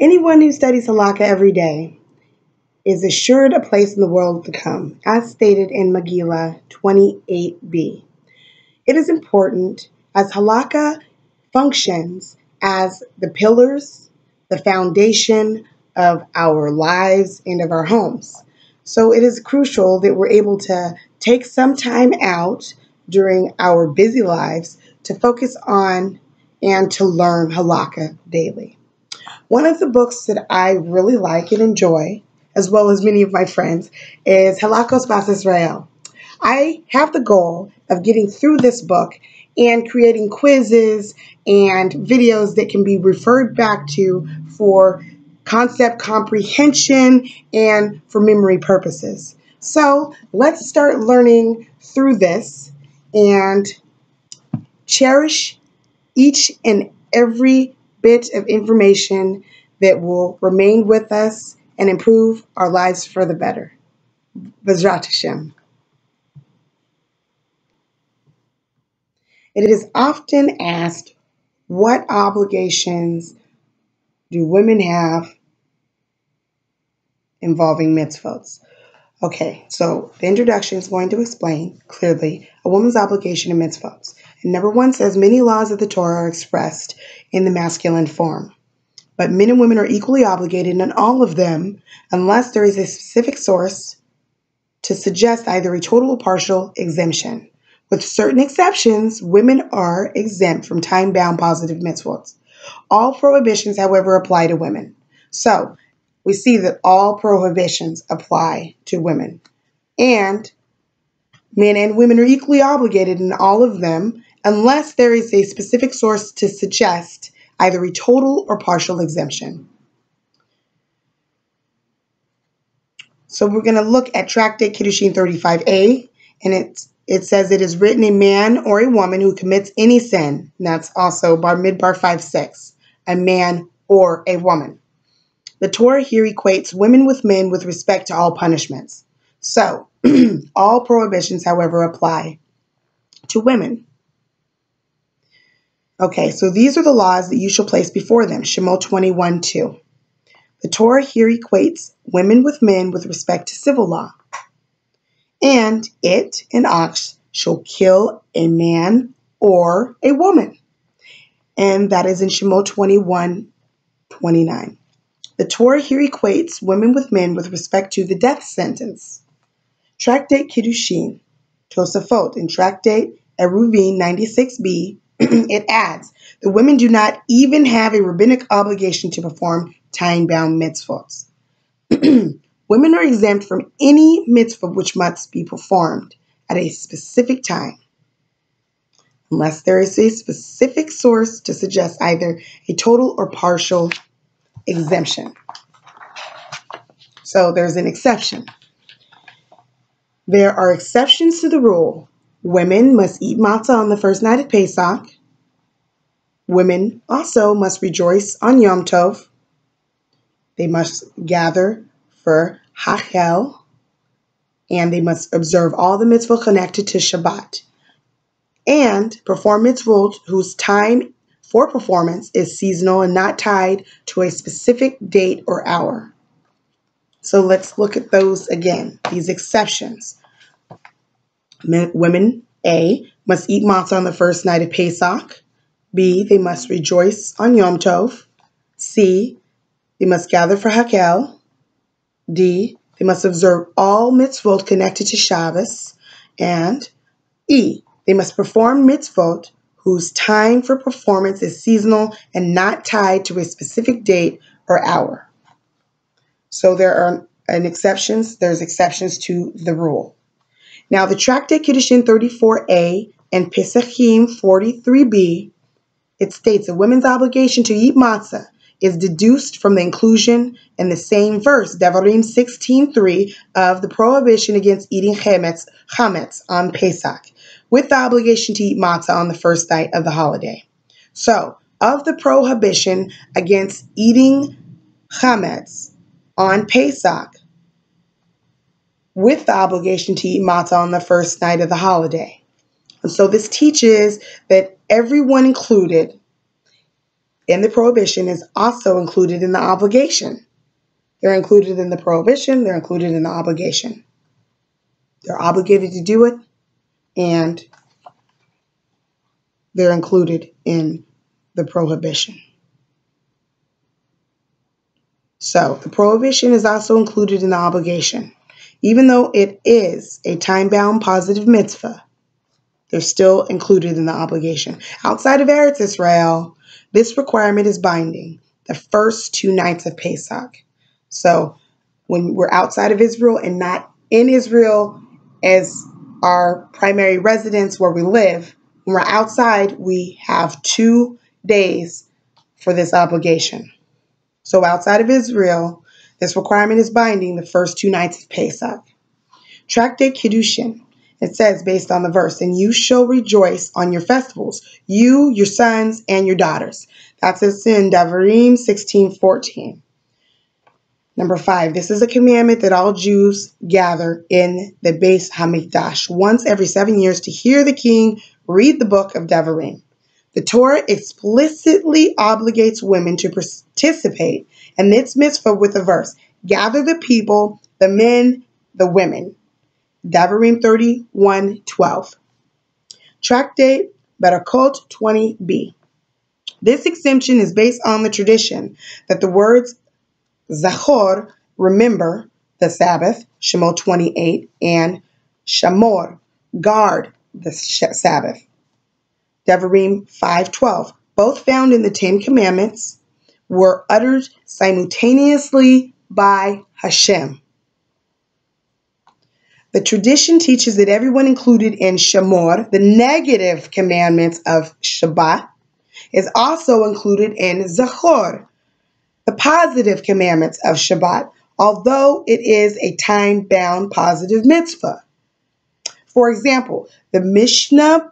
Anyone who studies halakha every day is assured a place in the world to come, as stated in Megillah 28b. It is important as halakha functions as the pillars, the foundation of our lives and of our homes. So it is crucial that we're able to take some time out during our busy lives to focus on and to learn halakha daily. One of the books that I really like and enjoy, as well as many of my friends, is Halakos Bas Israel. I have the goal of getting through this book and creating quizzes and videos that can be referred back to for concept comprehension and for memory purposes. So let's start learning through this and cherish each and every bit of information that will remain with us and improve our lives for the better. B'ezrat Hashem. It is often asked, what obligations do women have involving mitzvot? Okay, so the introduction is going to explain clearly a woman's obligation to mitzvot. And number one says many laws of the Torah are expressed in the masculine form. But men and women are equally obligated in all of them unless there is a specific source to suggest either a total or partial exemption. With certain exceptions, women are exempt from time-bound positive mitzvot. All prohibitions, however, apply to women. So, we see that all prohibitions apply to women. And men and women are equally obligated in all of them unless there is a specific source to suggest either a total or partial exemption. So we're going to look at Tractate Kiddushin 35a, and it says it is written a man or a woman who commits any sin. And that's also Bar Midbar 5:6, a man or a woman. The Torah here equates women with men with respect to all punishments. So, all prohibitions, however, apply to women. Okay, so these are the laws that you shall place before them. Shemot 21:2. The Torah here equates women with men with respect to civil law. And it, an ox, shall kill a man or a woman. And that is in Shemot 21:29. The Torah here equates women with men with respect to the death sentence. Tractate Kiddushin, Tosafot, in Tractate Eruvin 96b, it adds, the women do not even have a rabbinic obligation to perform time-bound mitzvot. Women are exempt from any mitzvah which must be performed at a specific time, unless there is a specific source to suggest either a total or partial exemption. So there's an exception. There are exceptions to the rule. Women must eat matzah on the first night of Pesach. Women also must rejoice on Yom Tov. They must gather for Hachel, and they must observe all the mitzvot connected to Shabbat, and perform mitzvot whose time for performance is seasonal and not tied to a specific date or hour. So let's look at those again, these exceptions. Women, A, must eat matzah on the first night of Pesach. B, they must rejoice on Yom Tov. C, they must gather for Hakel. D, they must observe all mitzvot connected to Shabbos. And E, they must perform mitzvot whose time for performance is seasonal and not tied to a specific date or hour. So there are there's exceptions to the rule. Now the Tractate Kiddushin 34a and Pesachim 43b, it states a woman's obligation to eat matzah is deduced from the inclusion in the same verse, Devarim 16:3, of the prohibition against eating chametz on Pesach, with the obligation to eat matzah on the first night of the holiday. So, of the prohibition against eating chametz on Pesach, with the obligation to eat matzah on the first night of the holiday. And so this teaches that everyone included in the prohibition is also included in the obligation. They're included in the prohibition, they're included in the obligation. They're obligated to do it, and they're included in the prohibition. So the prohibition is also included in the obligation. Even though it is a time-bound positive mitzvah, they're still included in the obligation. Outside of Eretz Israel, this requirement is binding the first 2 nights of Pesach. So when we're outside of Israel and not in Israel as our primary residence where we live, when we're outside, we have 2 days for this obligation. So outside of Israel, this requirement is binding the first 2 nights of Pesach. Tractate Kiddushin. It says, based on the verse, and you shall rejoice on your festivals, you, your sons, and your daughters. That's in Devarim 16:14. Number 5, this is a commandment that all Jews gather in the Beis Hamikdash once every 7 years to hear the king read the book of Devarim. The Torah explicitly obligates women to participate in this mitzvah with the verse, gather the people, the men, the women. Devarim 31:12. Tractate Barakot 20b. This exemption is based on the tradition that the words Zachor, remember the Sabbath, Shemot 28, and Shamor, guard the Sabbath, Devarim 5:12, both found in the 10 Commandments, were uttered simultaneously by Hashem. The tradition teaches that everyone included in Shamor, the negative commandments of Shabbat, is also included in Zachor, the positive commandments of Shabbat, although it is a time-bound positive mitzvah. For example, the Mishnah